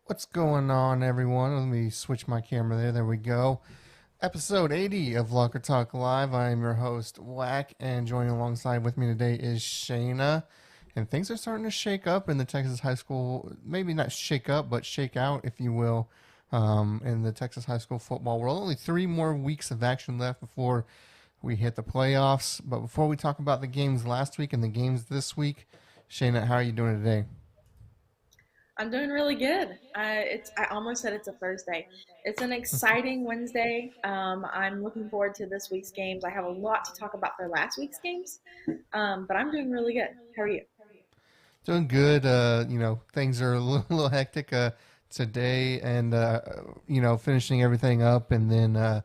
What's going on, everyone? Let me switch my camera there. There we go. Episode 80 of Locker Talk Live. I am your host, Wac, and joining alongside with me today is Shana. And things are starting to shake up in the Texas high school, maybe not shake up, but shake out, if you will, in the Texas high school football world. Only 3 more weeks of action left before we hit the playoffs. But before we talk about the games last week and the games this week, Shana, how are you doing today? I'm doing really good. I almost said it's a Thursday. It's an exciting Wednesday. I'm looking forward to this week's games. I have a lot to talk about for last week's games, but I'm doing really good. How are you? Doing good. Things are a little hectic today, and finishing everything up, and then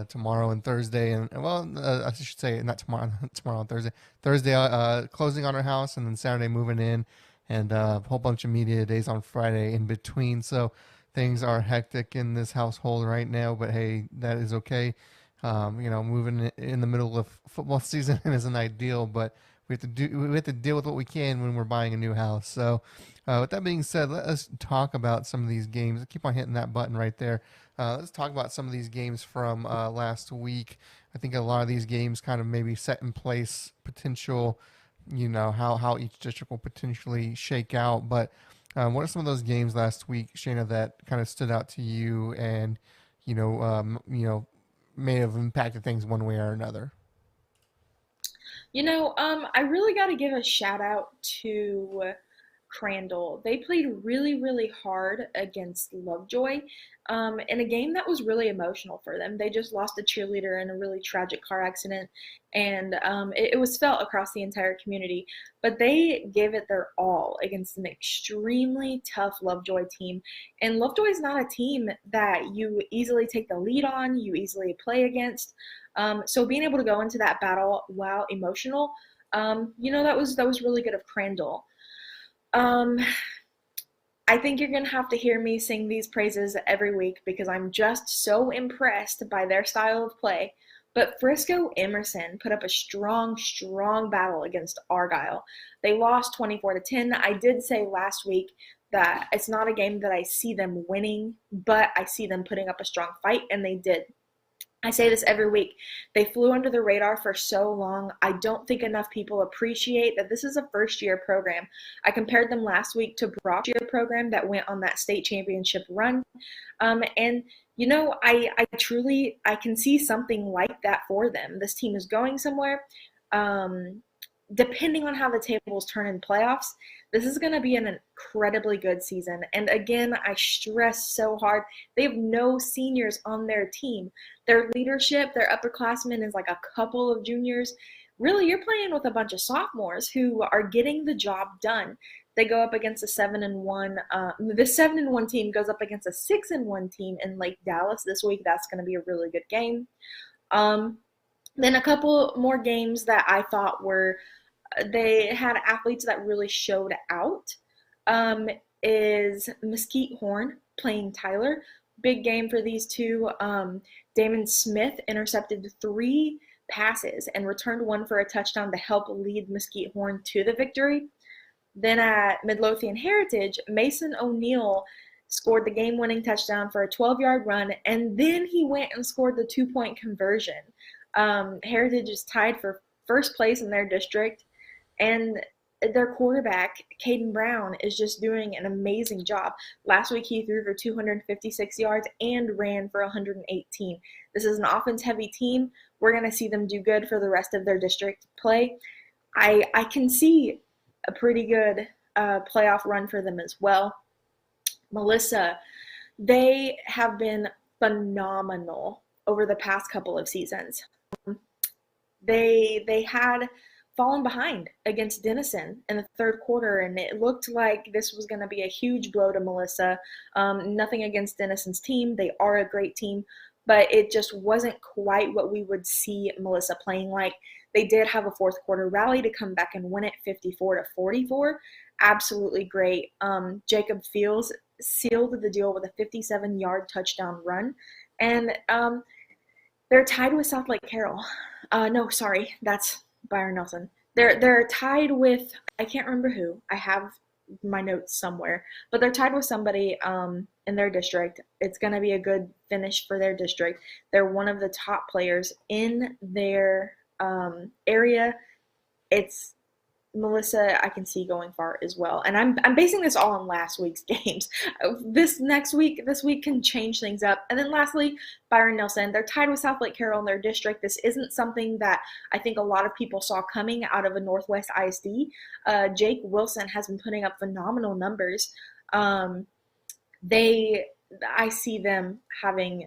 tomorrow and Thursday, and I should say not tomorrow, tomorrow and Thursday. Thursday, closing on our house, and then Saturday moving in, and a whole bunch of media days on Friday in between. So things are hectic in this household right now, but hey, that is okay. Moving in the middle of football season isn't ideal, but we have to deal with what we can when we're buying a new house. So, with that being said, let us talk about some of these games. Keep on hitting that button right there. Let's talk about some of these games from last week. I think a lot of these games kind of maybe set in place potential, how each district will potentially shake out. But what are some of those games last week, Shana, that kind of stood out to you and may have impacted things one way or another? I really got to give a shout out to Crandall. They played really, really hard against Lovejoy in a game that was really emotional for them. They just lost a cheerleader in a really tragic car accident, and it was felt across the entire community. But they gave it their all against an extremely tough Lovejoy team. And Lovejoy is not a team that you easily take the lead on, you easily play against. So being able to go into that battle while emotional, that was really good of Crandall. Um, I think you're going to have to hear me sing these praises every week because I'm just so impressed by their style of play. But Frisco Emerson put up a strong, strong battle against Argyle. They lost 24-10. I did say last week that it's not a game that I see them winning, but I see them putting up a strong fight, and they did. I say this every week. They flew under the radar for so long. I don't think enough people appreciate that this is a first year program. I compared them last week to Brock's year program that went on that state championship run. And I truly I can see something like that for them. This team is going somewhere. Um, Depending on how the tables turn in playoffs, this is going to be an incredibly good season. And again, I stress so hard, they have no seniors on their team. Their leadership, their upperclassmen is like a couple of juniors. Really, you're playing with a bunch of sophomores who are getting the job done. They go up against a 7-1. The 7-1 team goes up against a 6-1 team in Lake Dallas this week. That's going to be a really good game. Um, then a couple more games that I thought were they had athletes that really showed out. Um, is Mesquite Horn playing Tyler? Big game for these two. Damon Smith intercepted 3 passes and returned one for a touchdown to help lead Mesquite Horn to the victory. Then at Midlothian Heritage, Mason O'Neill scored the game winning touchdown for a 12-yard run, and then he went and scored the 2-point conversion. Heritage is tied for first place in their district, and their quarterback, Caden Brown, is just doing an amazing job. Last week, he threw for 256 yards and ran for 118. This is an offense heavy team. We're going to see them do good for the rest of their district play. I can see a pretty good playoff run for them as well. Melissa, they have been phenomenal over the past couple of seasons. They had fallen behind against Denison in the third quarter, and it looked like this was going to be a huge blow to Melissa. Nothing against Denison's team. They are a great team, but it just wasn't quite what we would see Melissa playing like. They did have a fourth quarter rally to come back and win it 54-44. Absolutely great. Jacob Fields sealed the deal with a 57-yard touchdown run. And they're tied with South Lake Carroll. No, sorry, that's Byron Nelson. They're tied with, I can't remember who. I have my notes somewhere, but they're tied with somebody in their district. It's going to be a good finish for their district. They're one of the top players in their area. It's Melissa, I can see going far as well. And I'm basing this all on last week's games. This week can change things up. And then lastly, Byron Nelson. They're tied with South Lake Carroll in their district. This isn't something that I think a lot of people saw coming out of a Northwest ISD. Jake Wilson has been putting up phenomenal numbers. I see them having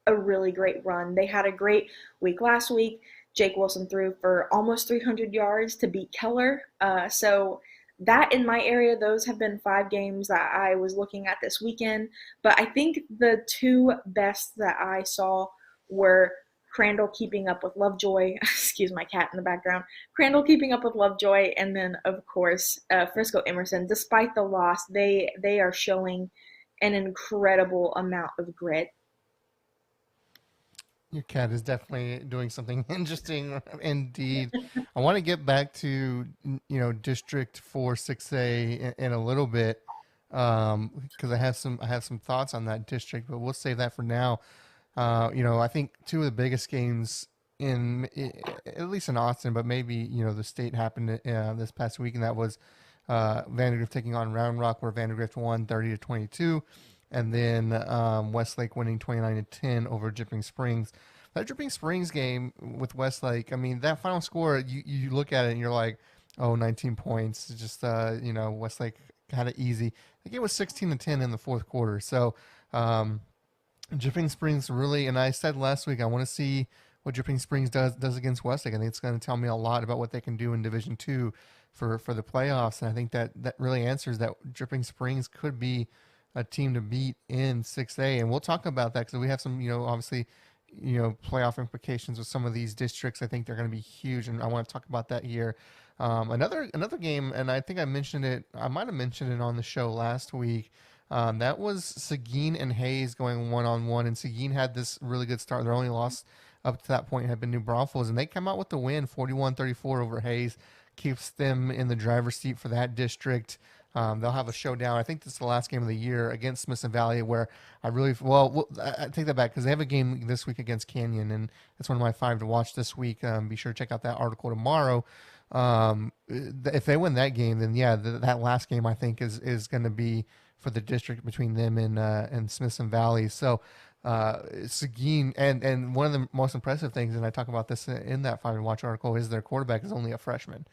a really great run. They had a great week last week. Jake Wilson threw for almost 300 yards to beat Keller. So that in my area, those have been 5 games that I was looking at this weekend. But I think the 2 best that I saw were Crandall keeping up with Lovejoy. Excuse my cat in the background. Crandall keeping up with Lovejoy, and then of course Frisco Emerson. Despite the loss, they are showing an incredible amount of grit. Your cat is definitely doing something interesting indeed. I want to get back to District 4 6A in a little bit because I have some thoughts on that district, but we'll save that for now. I think 2 of the biggest games at least in Austin, but maybe the state happened this past week, and that was Vandergrift taking on Round Rock, where Vandergrift won 30-22. And then Westlake winning 29-10 over Dripping Springs. That Dripping Springs game with Westlake, I mean, that final score, you look at it and you're like, oh, 19 points. It's just, Westlake had it easy. The game was 16-10 in the fourth quarter. So Dripping Springs really, and I said last week, I want to see what Dripping Springs does against Westlake. I think it's going to tell me a lot about what they can do in Division II for the playoffs. And I think that really answers that Dripping Springs could be a team to beat in 6A, and we'll talk about that because we have some, obviously, playoff implications with some of these districts. I think they're going to be huge, and I want to talk about that here. Another game, and I think I mentioned it. I might have mentioned it on the show last week. That was Seguin and Hayes going 1-on-1, and Seguin had this really good start. Their only loss up to that point had been New Braunfels, and they come out with the win, 41-34 over Hayes, keeps them in the driver's seat for that district. They'll have a showdown. I think this is the last game of the year against Smithson Valley, where I really well. I take that back because they have a game this week against Canyon, and it's one of my 5 to watch this week. Be sure to check out that article tomorrow. If they win that game, then yeah, that last game I think is going to be for the district between them and Smithson Valley. So Seguin and one of the most impressive things, and I talk about this in that 5 to watch article, is their quarterback is only a freshman.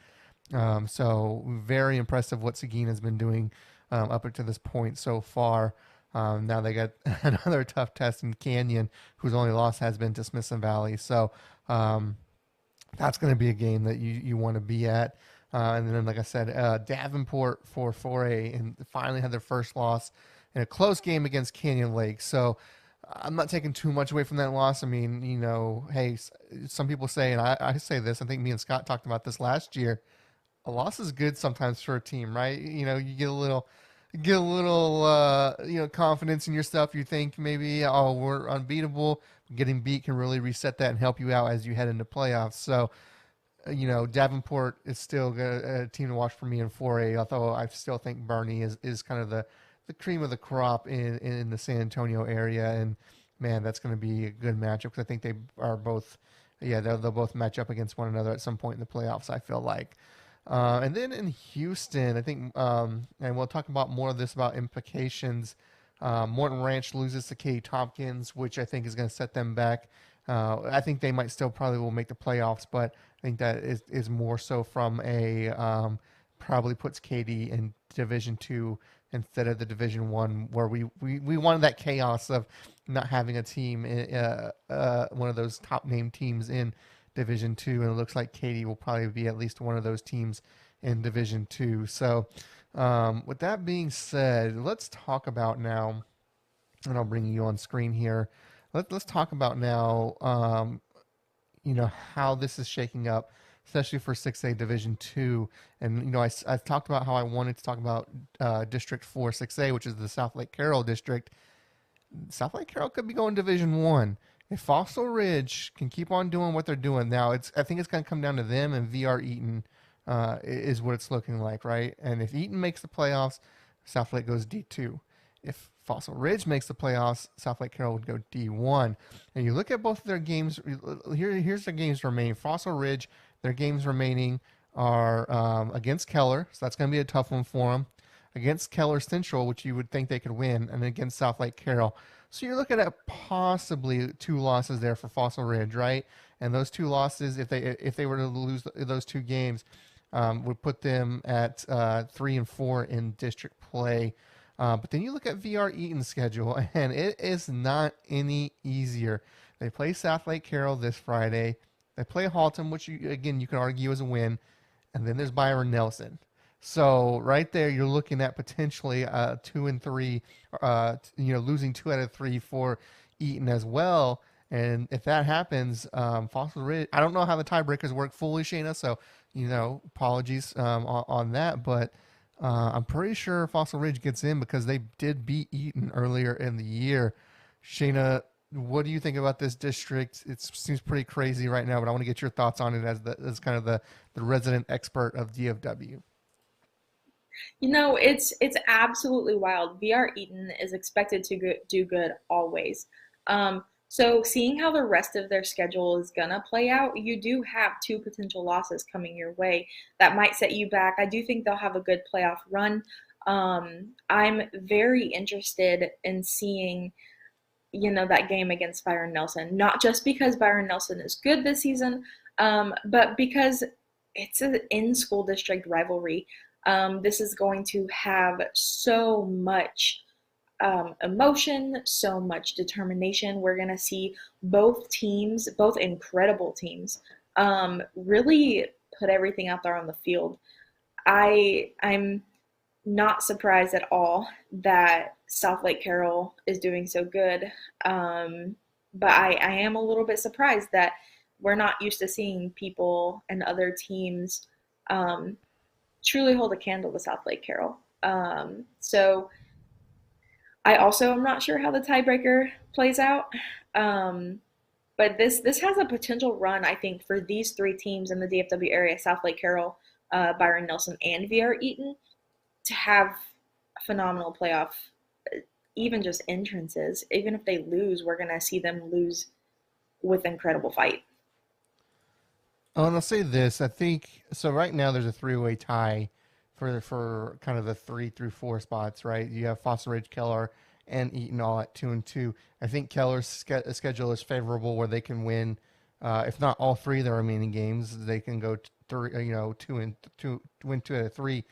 So very impressive what Seguin has been doing up to this point so far. Now they got another tough test in Canyon, whose only loss has been to Smithson Valley. So that's going to be a game that you want to be at. And then, like I said, Davenport for 4A and finally had their first loss in a close game against Canyon Lake. So I'm not taking too much away from that loss. I mean, hey, some people say, and I say this, I think me and Scott talked about this last year, a loss is good sometimes for a team, right? You get a little confidence in yourself. You think maybe, oh, we're unbeatable. Getting beat can really reset that and help you out as you head into playoffs. So, Davenport is still a team to watch for me in 4A, although I still think Bernie is kind of the cream of the crop in the San Antonio area. And man, that's going to be a good matchup because I think they are both, they'll both match up against one another at some point in the playoffs, I feel like. And then in Houston, I think, and we'll talk about more of this about implications. Morton Ranch loses to Katy Tompkins, which I think is going to set them back. I think they might still probably will make the playoffs, but I think that is more so from probably puts Katy in Division Two instead of the Division One, where we wanted that chaos of not having a team, one of those top name teams in Division Two, and it looks like Katy will probably be at least one of those teams in Division Two. So, with that being said, let's talk about now, and I'll bring you on screen here. Let's talk about now, how this is shaking up, especially for 6A Division Two. And I talked about how I wanted to talk about District 4 6A, which is the South Lake Carroll district. South Lake Carroll could be going Division One. If Fossil Ridge can keep on doing what they're doing now, I think it's going to come down to them and VR Eaton is what it's looking like, right? And if Eaton makes the playoffs, South Lake goes D2. If Fossil Ridge makes the playoffs, South Lake Carroll would go D1. And you look at both of their games. Here's their games remaining. Fossil Ridge, their games remaining are against Keller, so that's going to be a tough one for them. Against Keller Central, which you would think they could win, and against South Lake Carroll. So you're looking at possibly 2 losses there for Fossil Ridge, right? And those 2 losses, if they were to lose those 2 games, would put them at 3 and 4 in district play. But then you look at VR Eaton's schedule, and it is not any easier. They play South Lake Carroll this Friday. They play Halton, which you can argue is a win, and then there's Byron Nelson. So right there, you're looking at potentially 2 and 3, losing 2 out of 3 for Eaton as well. And if that happens, Fossil Ridge, I don't know how the tiebreakers work fully, Shana. So apologies on that, but I'm pretty sure Fossil Ridge gets in because they did beat Eaton earlier in the year. Shana, what do you think about this district? It seems pretty crazy right now, but I want to get your thoughts on it as kind of the resident expert of DFW. It's absolutely wild. VR Eaton is expected to do good always. So seeing how the rest of their schedule is gonna play out, you do have 2 potential losses coming your way that might set you back. I do think they'll have a good playoff run. I'm very interested in seeing, that game against Byron Nelson, not just because Byron Nelson is good this season, but because it's an in-school district rivalry. This is going to have so much emotion, so much determination. We're going to see both teams, both incredible teams, really put everything out there on the field. I'm not surprised at all that South Lake Carroll is doing so good, but I am a little bit surprised that we're not used to seeing people and other teams truly hold a candle to South Lake Carroll. So I also am not sure how the tiebreaker plays out. But this has a potential run, I think, for these 3 teams in the DFW area: South Lake Carroll, Byron Nelson, and VR Eaton. to have phenomenal playoff, even just entrances. Even if they lose, we're gonna see them lose with incredible fight. Oh, and I'll say this. I think so. Right now, there's a three-way tie for kind of the 3 through 4 spots. Right, you have Fossil Ridge, Keller, and Eaton all at 2-2. I think Keller's schedule is favorable where they can win, if not all three of their remaining games. They can go three, two and two, win 2 out of 3.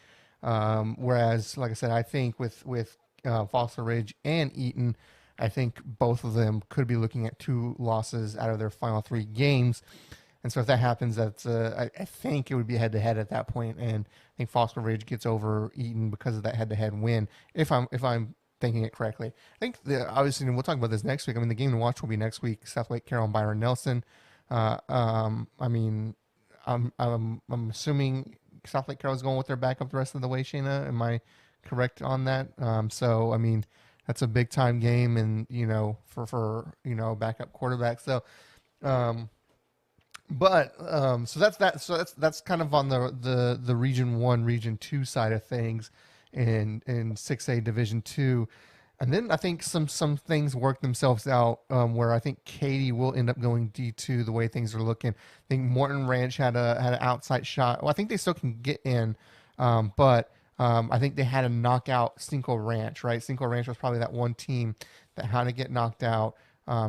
Whereas, like I said, I think with Fossil Ridge and Eaton, I think both of them could be looking at 2 losses out of their final 3 games. And so if that happens, I think it would be head to head at that point, and I think Foster Ridge gets over Eaton because of that head to head win. If I'm thinking it correctly, I think obviously and we'll talk about this next week. I mean, the game to watch will be next week. South Lake Carroll and Byron Nelson. I mean, I'm assuming South Lake Carroll is going with their backup the rest of the way. Shayna, am I correct on that? So I mean, that's a big time game, and for backup quarterback. So. Um, but so that's that. So that's kind of on the Region 1, Region 2 side of things, in 6A Division 2, and then I think some things work themselves out, where I think Katy will end up going D2 the way things are looking. I think Morton Ranch had an outside shot. Well, I think they still can get in, but I think they had to knock out Cinco Ranch. Right, Cinco Ranch was probably that one team that had to get knocked out,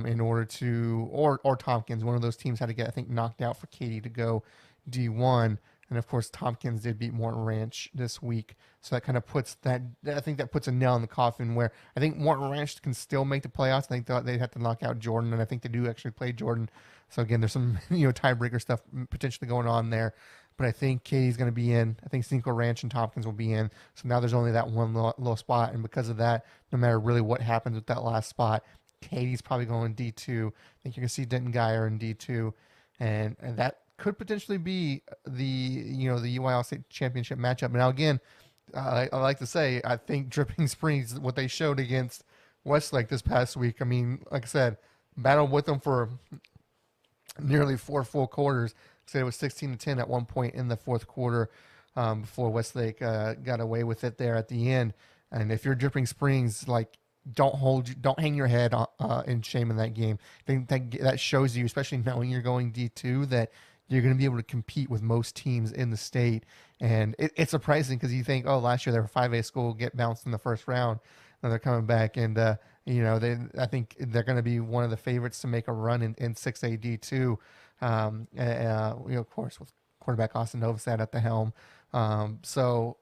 in order to, or Tompkins, one of those teams had to get, I think, knocked out for Katy to go D1. And of course, Tompkins did beat Morton Ranch this week, so that kind of puts that. I think that puts a nail in the coffin. Where I think Morton Ranch can still make the playoffs. I think they'd have to knock out Jordan, and I think they do actually play Jordan. So again, there's some tiebreaker stuff potentially going on there. But I think Katy's going to be in. I think Cinco Ranch and Tompkins will be in. So now there's only that one low spot, and because of that, no matter really what happens with that last spot, Katy's probably going D2. I think you're going to see Denton Geyer in D2, and that could potentially be the UIL State Championship matchup. Now again, I like to say I think Dripping Springs, what they showed against Westlake this past week. I mean, like I said, battled with them for nearly 4 full quarters. Said it was 16-10 at one point in the fourth quarter, before Westlake got away with it there at the end. And if you're Dripping Springs, like, don't hang your head in shame in that game. I think that shows you, especially knowing you're going D2, that you're going to be able to compete with most teams in the state. And it's surprising because you think, oh, last year they were 5A school, get bounced in the first round, and they're coming back, and I think they're going to be one of the favorites to make a run in 6A D2. Of course, with quarterback Austin Novosad at the helm. So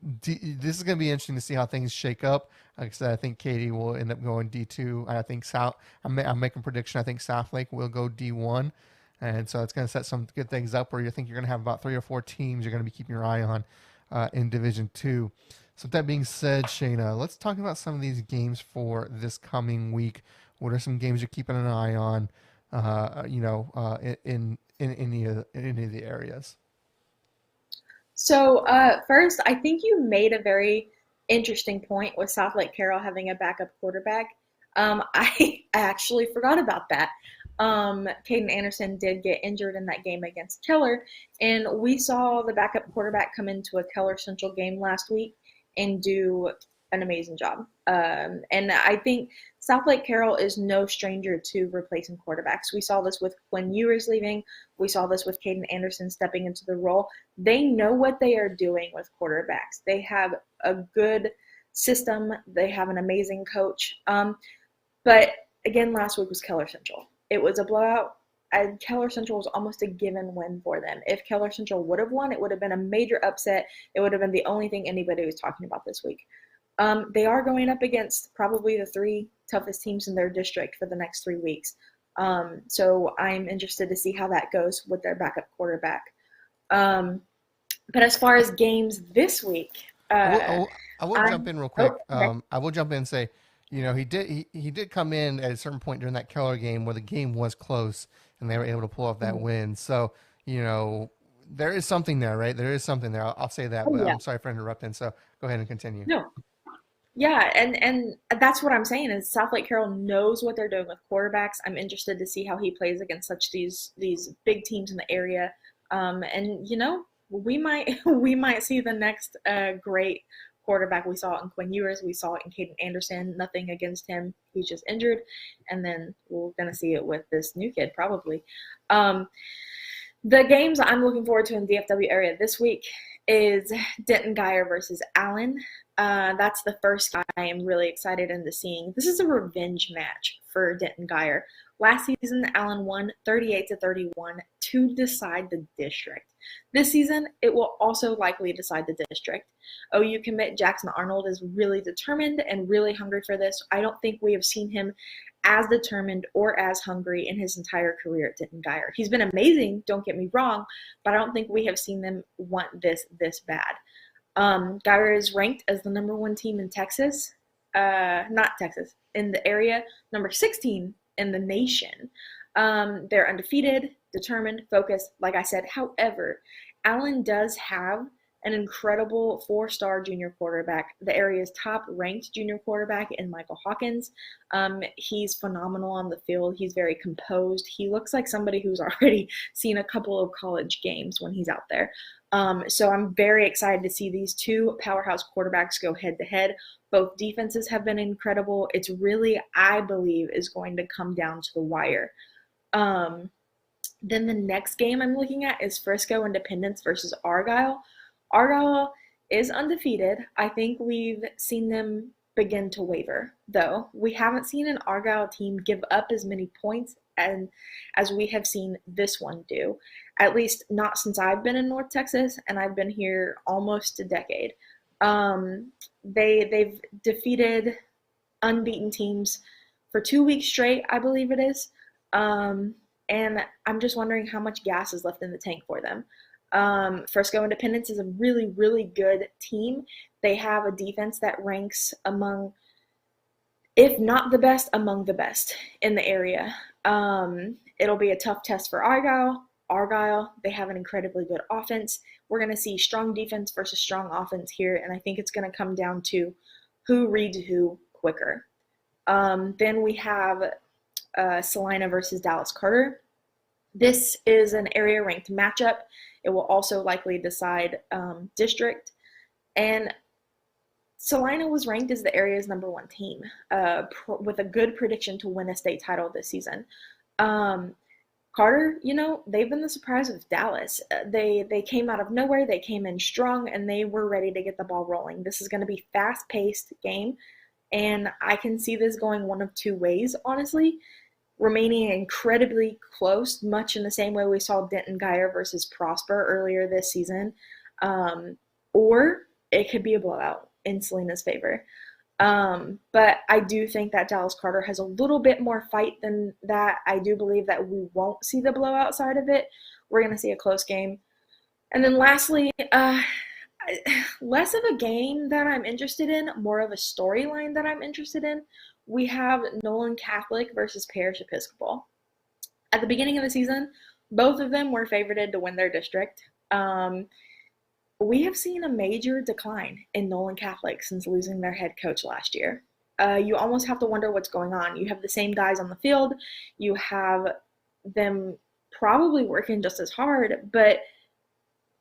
this is going to be interesting to see how things shake up. Like I said, I think Katy will end up going D2. I think I'm making a prediction. I think South Lake will go D1. And so it's going to set some good things up where you think you're going to have about 3 or 4 teams you're going to be keeping your eye on in Division 2. So with that being said, Shayna, let's talk about some of these games for this coming week. What are some games you're keeping an eye on, in any of the areas? So, first, I think you made a very interesting point with South Lake Carroll having a backup quarterback. I actually forgot about that. Caden Anderson did get injured in that game against Keller, and we saw the backup quarterback come into a Keller Central game last week and do an amazing job. And I think South Lake Carroll is no stranger to replacing quarterbacks. We saw this with Quinn Ewers leaving. We saw this with Caden Anderson stepping into the role. They know what they are doing with quarterbacks. They have a good system. They have an amazing coach. But again, last week was Keller Central. It was a blowout. And Keller Central was almost a given win for them. If Keller Central would have won, it would have been a major upset. It would have been the only thing anybody was talking about this week. They are going up against probably the 3 toughest teams in their district for the next 3 weeks. So I'm interested to see how that goes with their backup quarterback. But as far as games this week, I will jump in real quick. okay. I will jump in and say, he did come in at a certain point during that Keller game where the game was close and they were able to pull off that win. So, there is something there, right? There is something there. I'll say that, but Yeah. I'm sorry for interrupting. So go ahead and continue. No. Yeah, and that's what I'm saying is South Lake Carroll knows what they're doing with quarterbacks. I'm interested to see how he plays against these big teams in the area. And we might we might see the next great quarterback. We saw it in Quinn Ewers, we saw it in Caden Anderson. Nothing against him, he's just injured, and then we're gonna see it with this new kid probably. Um, the games I'm looking forward to in the DFW area this week is Denton Guyer versus Allen. That's the first guy I am really excited into seeing. This is a revenge match for Denton Guyer. Last season, Allen won 38-31 to decide the district. This season, it will also likely decide the district. OU commit Jackson Arnold is really determined and really hungry for this. I don't think we have seen him as determined or as hungry in his entire career at Denton Guyer. He's been amazing, don't get me wrong, but I don't think we have seen them want this bad. Guyer is ranked as the number 1 team in Texas, not Texas, in the area, number 16 in the nation. They're undefeated, determined, focused, like I said. However, Allen does have an incredible 4-star junior quarterback, the area's top-ranked junior quarterback in Michael Hawkins. He's phenomenal on the field. He's very composed. He looks like somebody who's already seen a couple of college games when he's out there. So I'm very excited to see these two powerhouse quarterbacks go head-to-head. Both defenses have been incredible. It's really, I believe, is going to come down to the wire. Then the next game I'm looking at is Frisco Independence versus Argyle. Argyle is undefeated. I think we've seen them begin to waver, though. We haven't seen an Argyle team give up as many points as we have seen this one do, at least not since I've been in North Texas, and I've been here almost a decade. They've defeated unbeaten teams for 2 weeks straight, I believe it is. And I'm just wondering how much gas is left in the tank for them. Frisco Independence is a really, really good team. They have a defense that ranks among, if not the best, among the best in the area. It'll be a tough test for Argyle, they have an incredibly good offense. We're going to see strong defense versus strong offense here, and I think it's going to come down to who reads who quicker. Then we have Salina versus Dallas Carter. This is an area-ranked matchup. It will also likely decide district. And Salina was ranked as the area's number 1 team with a good prediction to win a state title this season. Carter, they've been the surprise of Dallas. They came out of nowhere. They came in strong, and they were ready to get the ball rolling. This is going to be a fast-paced game, and I can see this going one of 2 ways, honestly. Remaining incredibly close, much in the same way we saw Denton Guyer versus Prosper earlier this season. Or it could be a blowout in Salina's favor. But I do think that Dallas Carter has a little bit more fight than that. I do believe that we won't see the blowout side of it. We're going to see a close game. And then lastly, less of a game that I'm interested in, more of a storyline that I'm interested in. We have Nolan Catholic versus Parish Episcopal. At the beginning of the season, both of them were favorited to win their district. We have seen a major decline in Nolan Catholic since losing their head coach last year. You almost have to wonder what's going on. You have the same guys on the field. You have them probably working just as hard, but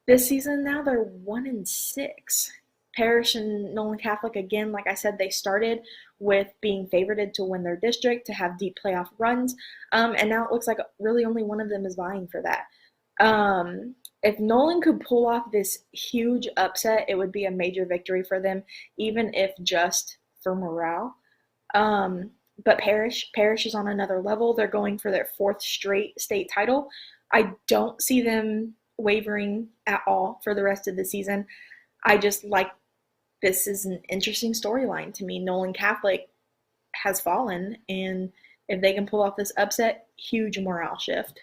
this season now they're 1-6. Parish and Nolan Catholic, again, like I said, they started with being favorited to win their district, to have deep playoff runs, and now it looks like really only one of them is vying for that. If Nolan could pull off this huge upset, it would be a major victory for them, even if just for morale. But Parish is on another level. They're going for their 4th straight state title. I don't see them wavering at all for the rest of the season. I just like this is an interesting storyline to me. Nolan Catholic has fallen, and if they can pull off this upset, huge morale shift.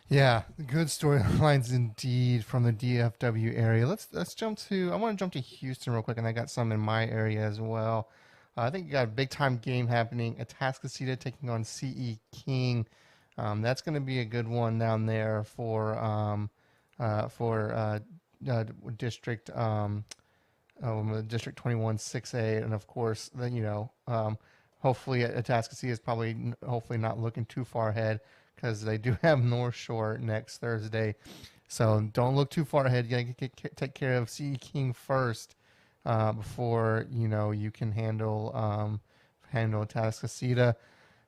Yeah, good storylines indeed from the DFW area. Let's jump to. I want to jump to Houston real quick, and I got some in my area as well. I think you got a big time game happening. Atascocita taking on CE King. That's going to be a good one down there for District District 21 6A, and of course hopefully Atascocita is hopefully not looking too far ahead. because they do have North Shore next Thursday. So don't look too far ahead. You gotta take care of Sea King first before you can handle Atascocita,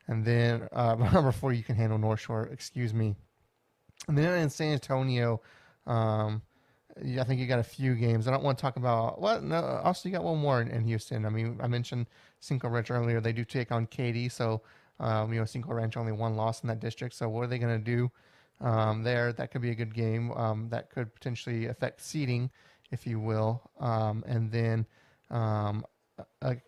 and then before you can handle North Shore. Excuse me. And then in San Antonio, um, I think you got a few games. I don't want to talk about what. No, also you got one more in Houston. I mean, I mentioned Cinco Ranch earlier. They do take on Katy, so Cinco Ranch only one loss in that district. So what are they going to do there? That could be a good game. That could potentially affect seeding, if you will. And then um,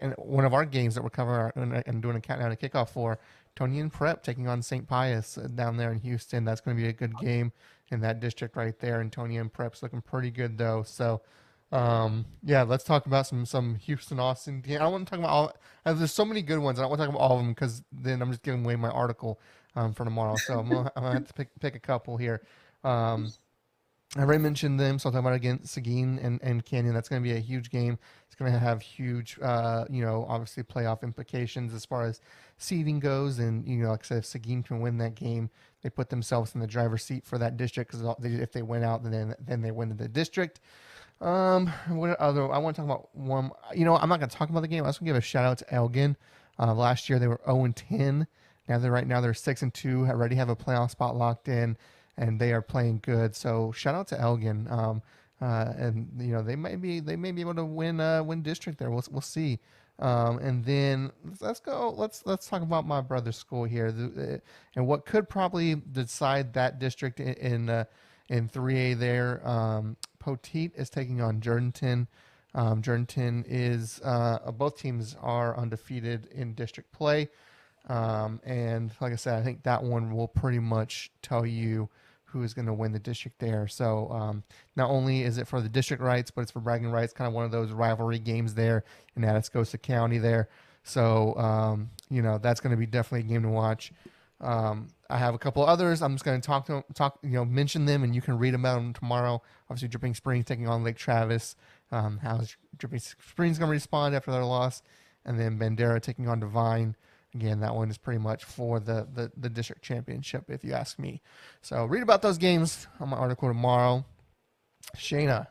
and one of our games that we're covering and doing a countdown and kickoff for, Tony and Prep taking on St. Pius down there in Houston. That's going to be a good game in that district right there. And Tony and Prep's looking pretty good though. So yeah, let's talk about some Houston Austin. I don't want to talk about all. There's so many good ones. I don't want to talk about all of them because then I'm just giving away my article for tomorrow. So I'm gonna have to pick a couple here. Um, I already mentioned them, so I'll talk about again Seguin and Canyon. That's going to be a huge game. It's going to have huge, obviously playoff implications as far as seeding goes. And like I said, if Seguin can win that game, they put themselves in the driver's seat for that district because if they win out, then they win the district. What other? I want to talk about one. I'm not going to talk about the game. I just want to give a shout out to Elgin. Last year they were 0-10. Now they're 6-2. Already have a playoff spot locked in, and they are playing good. So shout out to Elgin. And they may be able to win district there. We'll see. And then let's go. Let's talk about my brother's school here, and what could probably decide that district in 3A there. Poteet is taking on Jourdanton. Jourdanton is both teams are undefeated in district play. And like I said, I think that one will pretty much tell you who is going to win the district there. So not only is it for the district rights, but it's for bragging rights, kind of one of those rivalry games there in Atascosa County there. So, that's going to be definitely a game to watch. I have a couple others. I'm just going to mention them, and you can read about them tomorrow. Obviously, Dripping Springs taking on Lake Travis. How's Dripping Springs going to respond after their loss? And then Bandera taking on Divine. Again, that one is pretty much for the district championship, if you ask me. So read about those games on my article tomorrow. Shana,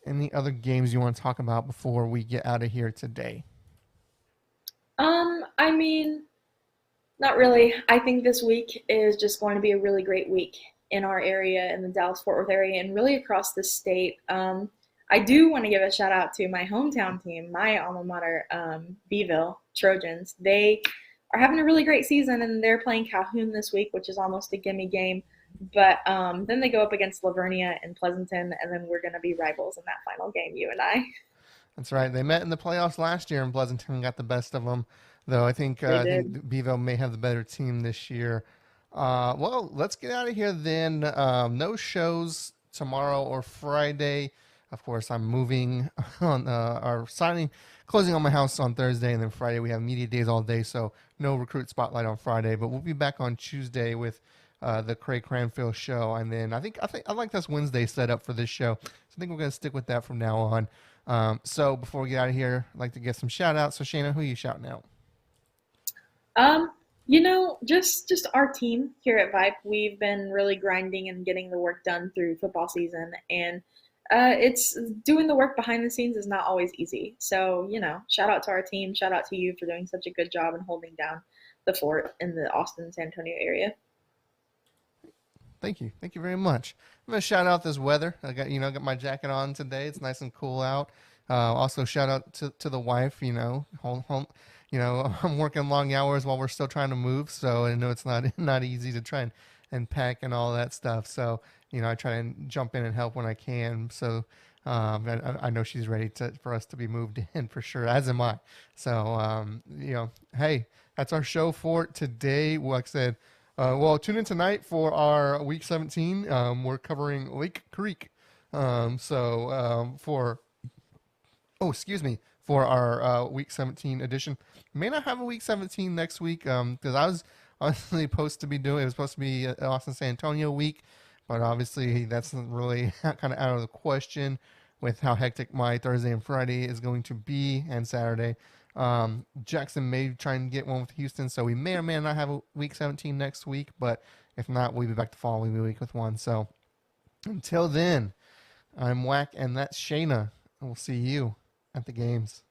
any other games you want to talk about before we get out of here today? I mean, not really. I think this week is just going to be a really great week in our area, in the Dallas-Fort Worth area, and really across the state. I do want to give a shout out to my hometown team, my alma mater, Beeville Trojans. They are having a really great season, and they're playing Calhoun this week, which is almost a gimme game. But then they go up against Lavernia and Pleasanton, and then we're going to be rivals in that final game, you and I. That's right. They met in the playoffs last year, and Pleasanton got the best of them. Though I think They did. Beeville may have the better team this year. Well, let's get out of here then. No shows tomorrow or Friday. Of course, I'm moving on closing on my house on Thursday, and then Friday we have media days all day, so no recruit spotlight on Friday. But we'll be back on Tuesday with the Craig Cranfield show, and then I think I like this Wednesday setup for this show, so I think we're gonna stick with that from now on. So before we get out of here, I'd like to get some shout outs. So Shana, who are you shouting out? Just our team here at VYPE, we've been really grinding and getting the work done through football season, and it's doing the work behind the scenes is not always easy. So, shout out to our team, shout out to you for doing such a good job and holding down the fort in the Austin, San Antonio area. Thank you very much. I'm gonna shout out this weather. I got my jacket on today. It's nice and cool out. Also shout out to the wife. Home. I'm working long hours while we're still trying to move, so I know it's not easy to try and pack and all that stuff. So I try to jump in and help when I can. So I know she's ready for us to be moved in for sure, as am I. So hey, that's our show for today. Like I said. Tune in tonight for our Week 17. We're covering Lake Creek. For our Week 17 edition. May not have a Week 17 next week because I was honestly supposed to be it was supposed to be Austin San Antonio week, but obviously that's really kind of out of the question with how hectic my Thursday and Friday is going to be, and Saturday. Jackson may try and get one with Houston, so we may or may not have a Week 17 next week. But If not, we'll be back the following week with one. So until then, I'm Wac, and that's Shana. We'll see you at the games.